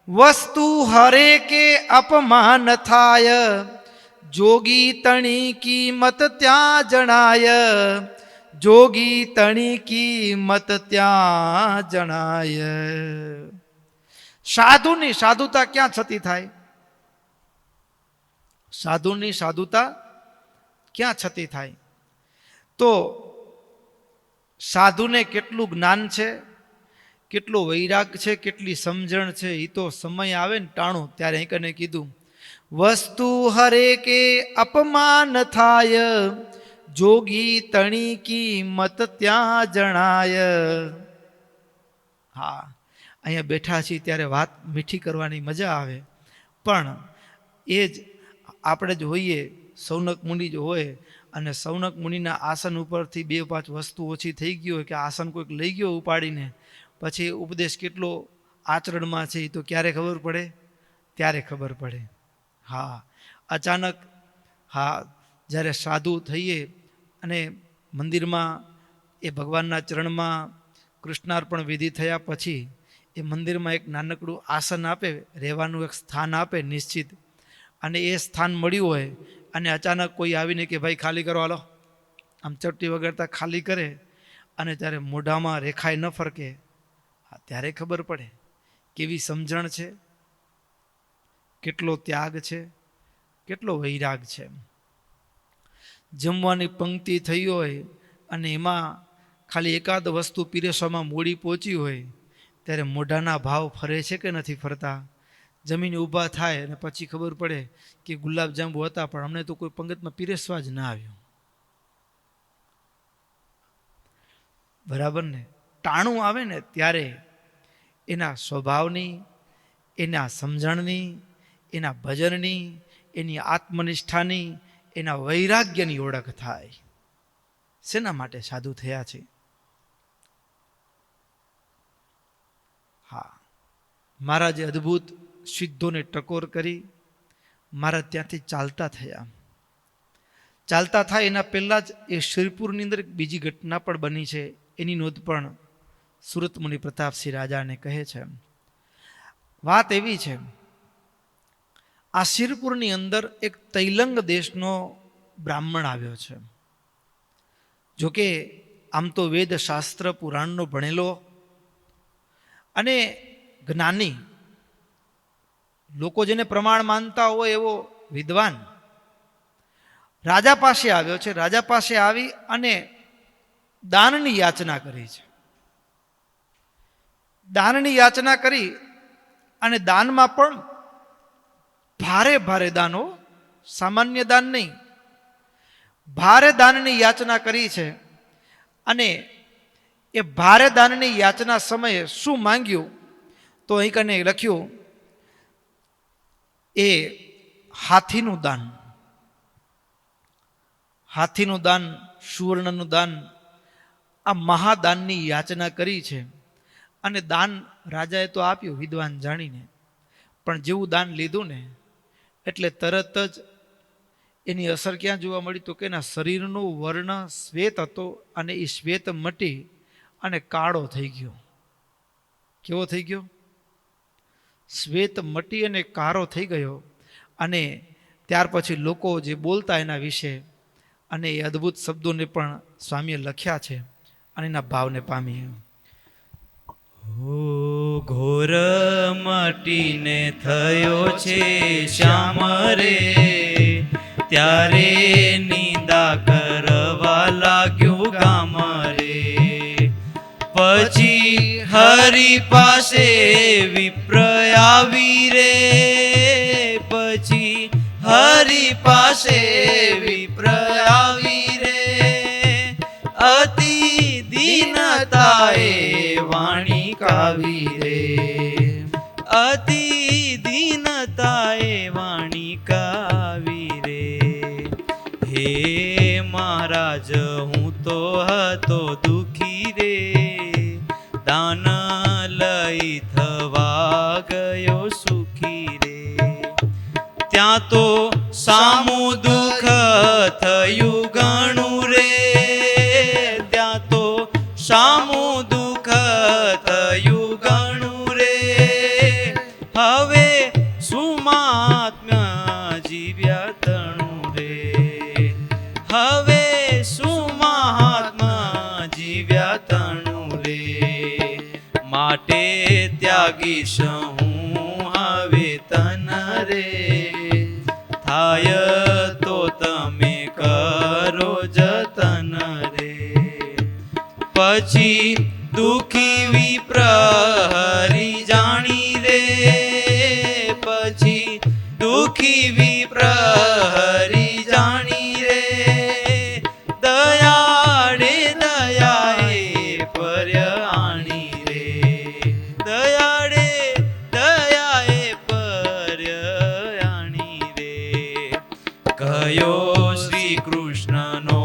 વસ્તુ હરે કે અપમાન થાય, જોગી તણી કિંમત ત્યાં જણાય. જોગી તણી કિંમત ત્યાં જણાય. સાધુની સાધુતા ક્યાં છતી થાય? સાધુની સાધુતા ક્યાં છતી થાય? તો સાધુને કેટલું જ્ઞાન છે, કેટલો વૈરાગ છે, કેટલી સમજણ છે, એ તો સમય આવે ને ટાણું ત્યારે અહીં કને કીધું, વસ્તુ હરે કે અપમાન થાય, જોગી તણી કિંમત ત્યાં જણાય. હા, અહીંયા બેઠા છીએ ત્યારે વાત મીઠી કરવાની મજા આવે, પણ એ જ આપણે જ હોઈએ, સૌનક મુનિ જ હોય અને સૌનક મુનિના આસન ઉપરથી 2-5 વસ્તુ ઓછી થઈ ગઈ હોય કે આસન કોઈક લઈ ગયો ઉપાડીને, પછી ઉપદેશ કેટલો આચરણમાં છે એ તો ક્યારે ખબર પડે? ત્યારે ખબર પડે. હા, અચાનક હા જ્યારે સાધુ થઈએ અને મંદિરમાં એ ભગવાનના ચરણમાં કૃષ્ણાર્પણ વિધિ થયા પછી એ મંદિરમાં એક નાનકડું આસન આપે, રહેવાનું એક સ્થાન આપે નિશ્ચિત, અને એ સ્થાન મળ્યું હોય અને અચાનક કોઈ આવીને કે ભાઈ ખાલી કરો, હાલો, આમ ચપટી વગાડતા ખાલી કરે અને ત્યારે મોઢામાં રેખાય ન ફરકે, ત્યારે ખબર પડે કેવી સમજણ છે, કેટલો ત્યાગ છે, કેટલો વૈરાગ છે. જમવાની પંક્તિ થઈ હોય અને એમાં ખાલી એકાદ વસ્તુ પીરસવામાં મોડી પહોંચી હોય ત્યારે મોઢાના ભાવ ફરે છે કે નથી ફરતા? જમીને ઊભા થાય અને પછી ખબર પડે કે ગુલાબજાંબુ હતા પણ અમને તો કોઈ પંગતમાં પીરસવા જ ના આવ્યું. બરાબર ને? ટાણું આવે ને ત્યારે એના સ્વભાવની, એના સમજણની, એના ભજનની, એની આત્મનિષ્ઠાની, એના વૈરાગ્યની ઓળખ થાય. શેના માટે સાધુ થયા છે? હા, મહારાજે અદ્ભુત સિદ્ધોને ટકોર કરી મહારાજ ત્યાંથી ચાલતા થયા. ચાલતા થાય એના પહેલા જ એ શિરપુરની અંદર બીજી ઘટના પણ બની છે, એની નોંધ પણ સુરત મુનિ પ્રતાપસિંહ રાજાને કહે છે. વાત એવી છે, આ શિરપુરની અંદર એક તૈલંગ દેશનો બ્રાહ્મણ આવ્યો છે. જોકે આમ તો વેદ શાસ્ત્ર પુરાણનો ભણેલો અને જ્ઞાની, લોકો જેને પ્રમાણ માનતા હોય એવો વિદ્વાન રાજા પાસે આવ્યો છે. રાજા પાસે આવી અને દાનની યાચના કરી છે. દાનની યાચના કરી અને દાનમાં પણ ભારે ભારે દાનો, સામાન્ય દાન નહીં, ભારે દાનની યાચના કરી છે. અને એ ભારે દાનની યાચના સમયે શું માંગ્યું તો અહીં કને લખ્યું, એ હાથીનું દાન, હાથીનું દાન, સુવર્ણનું દાન, આ મહાદાનની યાચના કરી છે. અને દાન રાજાએ તો આપ્યું વિદ્વાન જાણીને, પણ જેવું દાન લીધું ને એટલે તરત જ એની અસર ક્યાં જોવા મળી? તો કે એના શરીરનો વર્ણ શ્વેત હતો અને એ શ્વેત મટી અને કાળો થઈ ગયો. કેવો થઈ ગયો? શ્વેત મટી અને કાળો થઈ ગયો. અને ત્યાર પછી લોકો જે બોલતા એના વિશે, અને એ અદ્ભુત શબ્દોને પણ સ્વામીએ લખ્યા છે અને એના ભાવને પામીએ. ઘોર મટીને થયો છે શ્યામ રે, ત્યારે નિંદા કરવા લાગ્યું ગામ રે. પછી હરિ પાસે વિપ્ર આવી રે, પછી હરિ પાસે વિપ્ર આવી રે. અતિ દીનતાએ વાણી કાવી રે, અતિ દીનતાએ વાણી કાવી રે. હે મહારાજ હું તો હતો દુખી રે, દાન લઈ થવા ગયો સુખી રે. ત્યાં તો સામું દુઃખ થયું ઘણું રે, ત્યાં તો સામું દુઃખ થયું ઘણું રે. હવે સુમાત્મ્ય જીવ્યા તણું રે, હવે સુમહાત્મા જીવ્યા તણું રે. માટે ત્યાગીશ હું હવે તન રે, થાય તો તમે કરો જતન રે. પછી દુખી વિપ્ર હરી જાણી રે. પછી દુખી વિપ્ર હરી જાણી રે. દયાળે દયાએ પર્યાણી રે. દયાળે દયાએ પર્યાણી રે. કયો શ્રી કૃષ્ણનો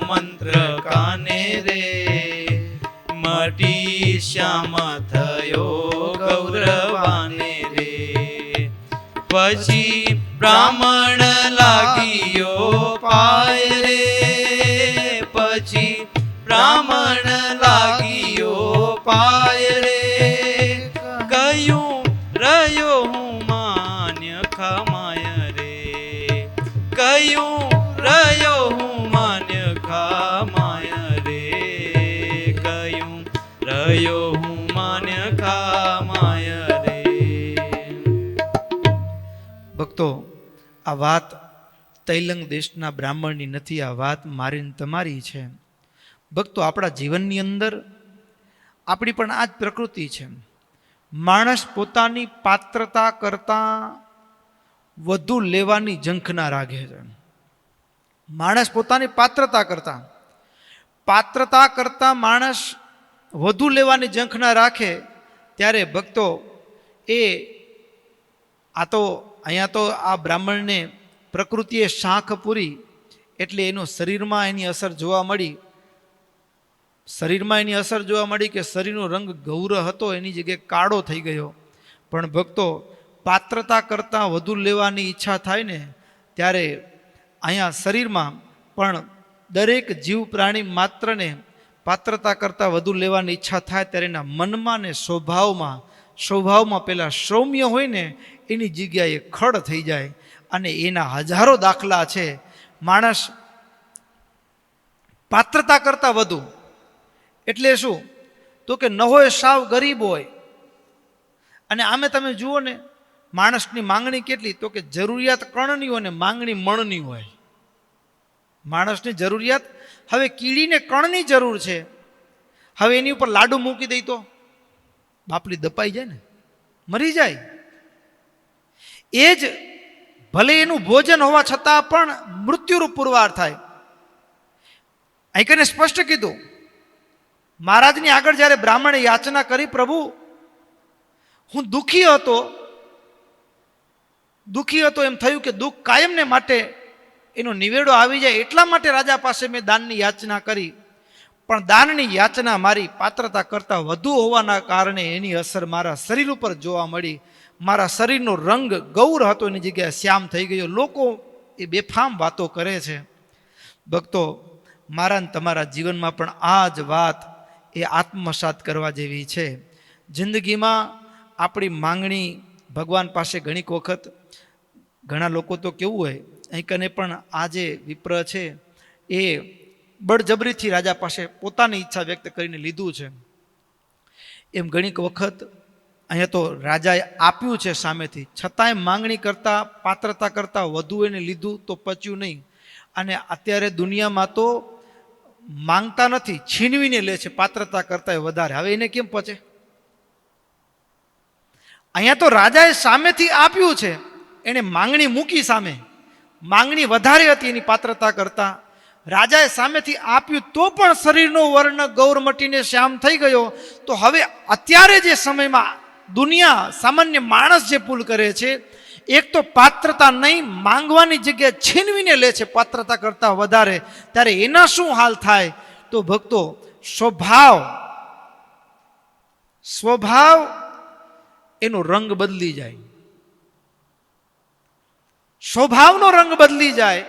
મંત્ર કાને રે. મટી શ્યામ થયો ગૌરવાને રે. પછી બ્રાહ્મણ લાગ્યો પાય રે. પછી બ્રાહ્મણ લાગ્યો પાય રે. કયું રહ્યો હું માન્ય ખમાય રે. કયું રહ્યો હું માન્ય ખમાય રે. કયું રહ્યો હું માન્ય ખમાય રે. ભક્તો, આ વાત તૈલંગ દેશના બ્રાહ્મણની નથી, આ વાત મારી ને તમારી છે. ભક્તો, આપણા જીવનની અંદર આપણી પણ આ જ પ્રકૃતિ છે. માણસ પોતાની પાત્રતા કરતાં વધુ લેવાની ઝંખના રાખે છે. માણસ પોતાની પાત્રતા કરતાં માણસ વધુ લેવાની ઝંખના રાખે ત્યારે ભક્તો અહીંયા તો આ બ્રાહ્મણને પ્રકૃતિએ શાંખ પૂરી એટલે એનું શરીરમાં એની અસર જોવા મળી કે શરીરનો રંગ ગૌર હતો એની જગ્યાએ કાળો થઈ ગયો. પણ ભક્તો, પાત્રતા કરતાં વધુ લેવાની ઈચ્છા થાય ને ત્યારે અહીંયા શરીરમાં પણ દરેક જીવ પ્રાણી માત્રને પાત્રતા કરતાં વધુ લેવાની ઈચ્છા થાય ત્યારે એના મનમાં ને સ્વભાવમાં પેલા સૌમ્ય હોય ને એની જગ્યાએ ખડ થઈ જાય. અને એના હજારો દાખલા છે. માણસ પાત્રતા કરતાં વધુ એટલે શું તો કે ન હોય સાવ ગરીબ હોય. અને આમે તમે જુઓ ને માણસની માંગણી કેટલી તો કે જરૂરિયાત કણની હોય ને માંગણી મણની હોય. માણસની જરૂરિયાત હવે કીડીને કણની જરૂર છે. હવે એની ઉપર લાડુ મૂકી દઈ તો બાપલી દપાઈ જાય ને, મરી જાય. એ જ ભલે એનું ભોજન હોવા છતાં પણ મૃત્યુરૂપ પુરવાર થાય. અહીં કને સ્પષ્ટ કીધું. મહારાજની આગળ જ્યારે બ્રાહ્મણે યાચના કરી, પ્રભુ હું દુઃખી હતો એમ થયું કે દુઃખ કાયમને માટે એનો નિવેડો આવી જાય એટલા માટે રાજા પાસે મેં દાનની યાચના કરી. પણ દાનની યાચના મારી પાત્રતા કરતાં વધુ હોવાના કારણે એની અસર મારા શરીર ઉપર જોવા મળી. મારા શરીરનો રંગ ગૌર હતો એની જગ્યાએ શ્યામ થઈ ગયો. લોકો એ બેફામ વાતો કરે છે. ભક્તો, મારા ને તમારા જીવનમાં પણ આ જ વાત એ આત્મસાત કરવા જેવી છે. જિંદગીમાં આપણી માંગણી ભગવાન પાસે ઘણીક વખત ઘણા લોકો તો કેવું હોય, અહીં કને પણ આ જે વિપ્ર છે એ બળજબરીથી રાજા પાસે પોતાની ઈચ્છા વ્યક્ત કરીને લીધું છે. એમ ઘણીક વખત અહીંયા તો રાજાએ આપ્યું છે સામેથી, છતાંય માંગણી કરતાં પાત્રતા કરતાં વધુ એને લીધું તો પચ્યું નહીં. અને અત્યારે દુનિયામાં તો માંગતા નથી, છીનવીને લે છે પાત્રતા કરતાં વધારે. હવે એને કેમ પચે? અહીંયા તો રાજાએ સામેથી આપ્યું છે, એણે માંગણી મૂકી સામે, માંગણી વધારે હતી એની પાત્રતા કરતાં. રાજાએ સામેથી આપ્યું તો પણ શરીરનો વર્ણ ગૌર મટીને શ્યામ થઈ ગયો. તો હવે અત્યારે જે સમયમાં દુનિયા સામાન્ય માણસ જે ભૂલ કરે છે, એક તો પાત્રતા નહીં માંગવાની જગ્યાએ છીનવીને લે છે પાત્રતા કરતાં વધારે. ત્યારે એના શું હાલ થાય? તો ભક્તો, સ્વભાવ એનો રંગ બદલી જાય, સ્વભાવનો રંગ બદલી જાય,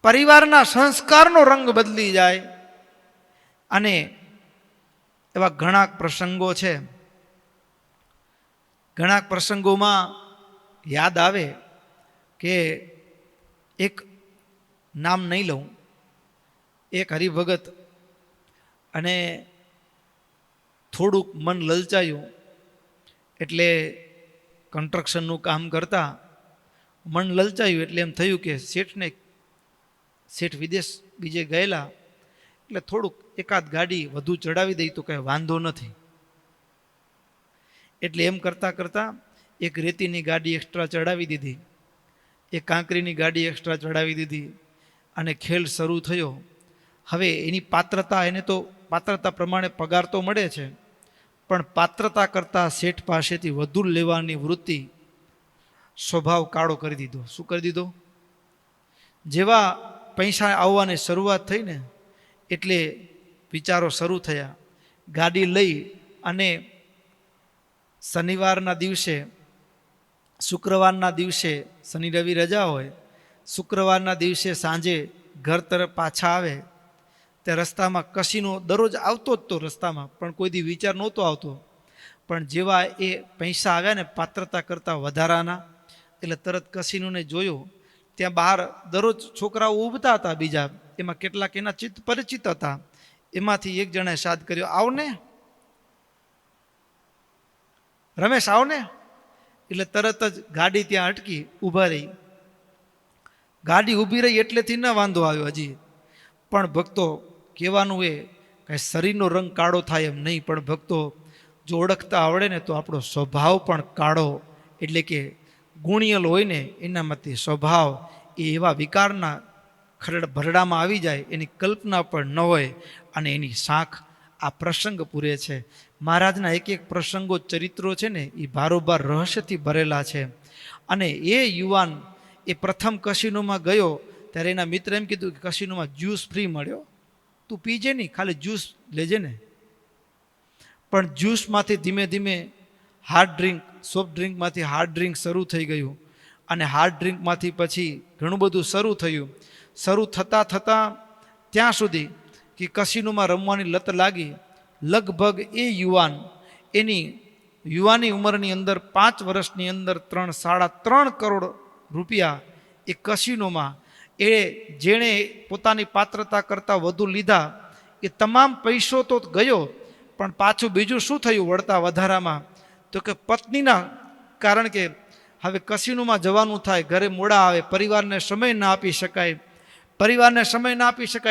પરિવારના સંસ્કારનો રંગ બદલી જાય. અને એવા ઘણા પ્રસંગો છે. ઘણા પ્રસંગોમાં યાદ આવે કે એક નામ નહીં લઉં, એક હરિભગત, અને થોડુંક મન લલચાયું એટલે કન્સ્ટ્રક્શનનું કામ કરતા મન લલચાયું એટલે એમ થયું કે શેઠ વિદેશ બીજે ગયેલા એટલે થોડુંક એકાદ ગાડી વધુ ચડાવી દઈ તો કાંઈ વાંધો નથી. એટલે એમ કરતાં કરતાં એક રેતીની ગાડી એક્સ્ટ્રા ચડાવી દીધી, એક કાંકરીની ગાડી એક્સ્ટ્રા ચડાવી દીધી અને ખેલ શરૂ થયો. હવે એની પાત્રતા, એને તો પાત્રતા પ્રમાણે પગાર તો મળે છે, પણ પાત્રતા કરતાં શેઠ પાસેથી વધુ લેવાની વૃત્તિ, સ્વભાવ કાળો કરી દીધો. શું કરી દીધો? જેવા પૈસા આવવાની શરૂઆત થઈ ને એટલે વિચારો શરૂ થયા. ગાડી લઈ અને શનિવારના દિવસે, શુક્રવારના દિવસે, શનિ રવિ રજા હોય, શુક્રવારના દિવસે સાંજે ઘર તરફ પાછા આવે તે રસ્તામાં કસીનો દરરોજ આવતો જ તો રસ્તામાં, પણ કોઈ દી વિચાર નહોતો આવતો. પણ જેવા એ પૈસા આવ્યા ને પાત્રતા કરતાં વધારાના, એટલે તરત કસીનોને જોયો. ત્યાં બહાર દરરોજ છોકરાઓ ઊભતા હતા બીજા, એમાં કેટલાક એના ચિત્ત પરિચિત હતા. એમાંથી એક જણાએ સાદ કર્યો, આવને રમેશ, આવને. એટલે તરત જ ગાડી ત્યાં અટકી, ઊભા રહી. ગાડી ઊભી રહી એટલેથી ન વાંધો આવ્યો હજી, પણ ભક્તો કહેવાનું એ કાંઈ શરીરનો રંગ કાળો થાય એમ નહીં, પણ ભક્તો જો ઓળખતા આવડે ને તો આપણો સ્વભાવ પણ કાળો, એટલે કે ગુણિયલ હોય ને એનામાંથી સ્વભાવ એ એવા વિકારના ભરડામાં આવી જાય, એની કલ્પના પણ ન હોય અને એની શાખ આ પ્રસંગ પૂરે છે. મહારાજના એક એક પ્રસંગો, ચરિત્રો છે ને એ ભારોભાર રહસ્યથી ભરેલા છે. અને એ યુવાન એ પ્રથમ કસીનોમાં ગયો ત્યારે એના મિત્ર એમ કીધું કે કસીનોમાં જ્યુસ ફ્રી મળ્યો, તું પીજે નહીં, ખાલી જ્યુસ લેજે ને. પણ જ્યુસમાંથી ધીમે ધીમે હાર્ડ ડ્રિંક, સોફ્ટ ડ્રિંકમાંથી હાર્ડ ડ્રિંક શરૂ થઈ ગયું અને હાર્ડ ડ્રિંકમાંથી પછી ઘણું બધું શરૂ થયું. શરૂ થતાં થતાં ત્યાં સુધી કે કસીનોમાં રમવાની લત લાગી. લગભગ એ યુવાન એની યુવાની ઉંમરની અંદર 5 વર્ષની અંદર 3.5 કરોડ રૂપિયા એ કસીનોમાં, એ જેણે પોતાની પાત્રતા કરતાં વધુ લીધા એ તમામ પૈસો તો ગયો, પણ પાછું બીજું શું થયું વળતા વધારામાં? તો કે પત્નીના, કારણ કે હવે કસીનોમાં જવાનું થાય, ઘરે મોડા આવે, પરિવારને સમય ના આપી શકાય,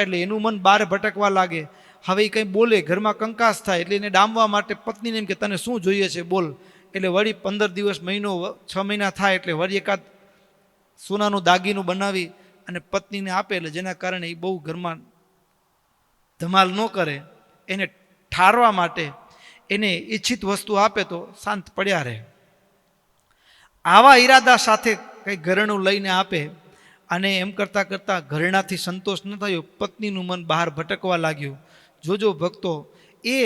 એટલે એનું મન બહાર ભટકવા લાગે. હવે એ કંઈ બોલે, ઘરમાં કંકાસ થાય, એટલે એને ડામવા માટે પત્નીને એમ કે તને શું જોઈએ છે બોલ. એટલે વળી 15 દિવસ, મહિનો, 6 મહિના થાય એટલે વળી એકાદ સોનાનું દાગીનું બનાવી અને પત્નીને આપે, એટલે જેના કારણે એ બહુ ઘરમાં ધમાલ ન કરે, એને ઠારવા માટે એને ઈચ્છિત વસ્તુ આપે તો શાંત પડ્યા રહે. આવા ઈરાદા સાથે કંઈ ઘરેણું લઈને આપે અને એમ કરતાં કરતાં ઘરેણાથી સંતોષ ન થયો, પત્નીનું મન બહાર ભટકવા લાગ્યું. જોજો ભક્તો, એ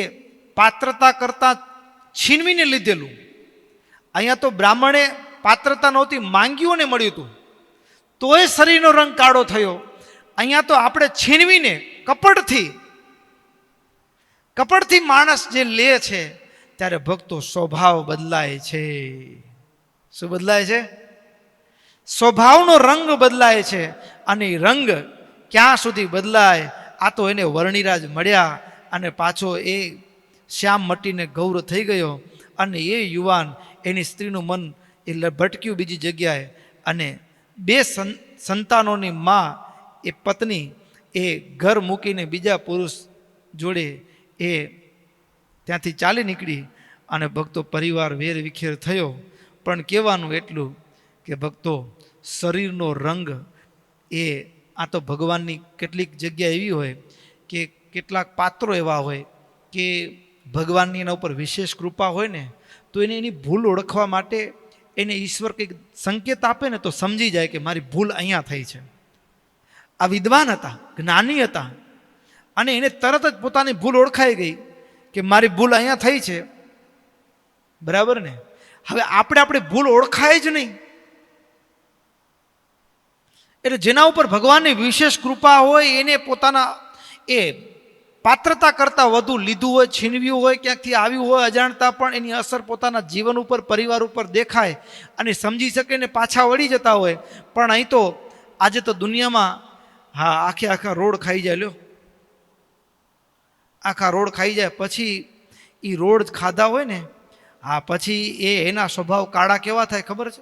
પાત્રતા કરતાં છીનવીને લીધેલું. અહીંયા તો બ્રાહ્મણે પાત્રતા નહોતી, માંગ્યુઓને મળ્યું હતું તોય શરીરનો રંગ કાળો થયો. અહીંયા તો આપણે છીનવીને કપડથી માણસ જે લે છે ત્યારે ભક્તો સ્વભાવ બદલાય છે. શું બદલાય છે? સ્વભાવનો રંગ બદલાય છે. અને એ રંગ ક્યાં સુધી બદલાય? આ તો એને વર્ણિરાજ મળ્યા અને પાછો એ શ્યામ મટીને ગૌર થઈ ગયો. અને એ યુવાન, એની સ્ત્રીનું મન એ ભટક્યું બીજી જગ્યાએ, અને 2 સંતાનોની માં એ પત્ની એ ઘર મૂકીને બીજા પુરુષ જોડે એ ત્યાંથી ચાલી નીકળી અને ભક્તો પરિવાર વેર વિખેર થયો. પણ કહેવાનું એટલું કે ભક્તો, શરીરનો રંગ એ આ તો ભગવાનની કેટલીક જગ્યા એવી હોય કે કેટલાક પાત્રો એવા હોય કે ભગવાનની એના ઉપર વિશેષ કૃપા હોય ને, તો એને એની ભૂલ ઓળખવા માટે એને ઈશ્વર કંઈક સંકેત આપે ને તો સમજી જાય કે મારી ભૂલ અહીંયા થઈ છે. આ વિદ્વાન હતા, જ્ઞાની હતા, અને એને તરત જ પોતાની ભૂલ ઓળખાઈ ગઈ કે મારી ભૂલ અહીંયા થઈ છે. બરાબર ને? હવે આપણી ભૂલ ઓળખાય જ નહીં. એટલે જેના ઉપર ભગવાનની વિશેષ કૃપા હોય એને પોતાના એ પાત્રતા કરતાં વધુ લીધું હોય, છીનવ્યું હોય, ક્યાંકથી આવ્યું હોય અજાણતા, પણ એની અસર પોતાના જીવન ઉપર, પરિવાર ઉપર દેખાય અને સમજી શકે ને પાછા વળી જતા હોય. પણ અહીં તો આજે તો દુનિયામાં આખા રોડ ખાઈ જાય. લ્યો, આખા રોડ ખાઈ જાય. પછી એ રોડ ખાધા હોય ને, પછી એના સ્વભાવ કાળા કેવા થાય ખબર છે?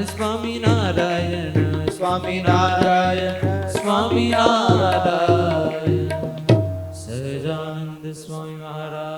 સ્વામિનારાયણ સ્વામિનારાયણ સહજાનંદ સ્વામી મહારાજ